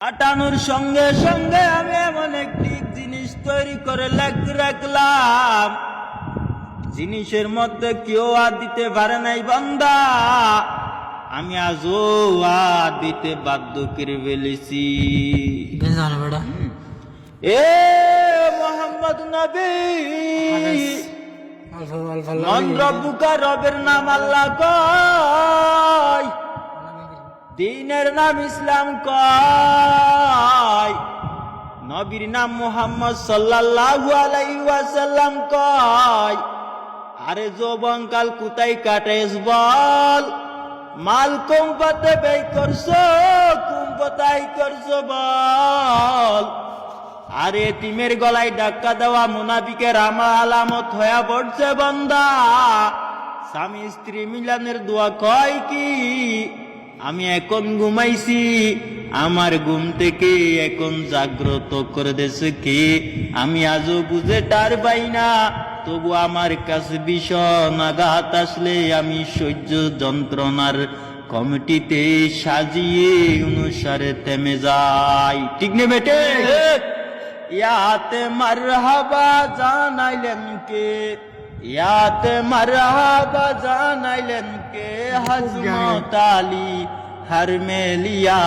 কাটানোর সঙ্গে সঙ্গে আমি এমন একটি জিনিস তৈরি করে রাখলাম, জিনিসের মধ্যে কেউ আর দিতে পারে নাই বান্দা, আমি আজও আর দিতে বাধ্য করে ফেলেছি। এ মোহাম্মদ নবী, মান রব্বুকা, রবের নাম আল্লাহ কয়, দ্বীনের নাম ইসলাম কয়, নবীর নাম মুহাম্মদ সাল্লাল্লাহু আলাইহি ওয়াসাল্লাম কয়। আরে যৌবনকাল কোথায় কাটাইস বল, মাল কোন পথে ব্যয় করছো, কোন পথায় করছো বল। আরে এতিমের গলায় ধাক্কা দেওয়া মুনাফিকের আলামত হয়ে পড়ছে বান্দা। স্বামী স্ত্রী মিলনের দোয়া কয় কি, আমি এখন ঘুমাইছি, আমার ঘুম থেকে এখন জাগ্রত করে দেছে কি, আমি আজও বুঝে টার পাই না। তবু আমার কাছে ভীষণ আঘাত আসলে আমি সহ্য যন্ত্রণার কমিটিতে সাজিয়ে অনুসারে থেমে যাই। ঠিক নে বেটে? ইয়াতে মারহাবা জানাইলেন কে, ইয়াতে মারহাবা জানাইলেন কে, হযরত আলী হারমেলিয়া।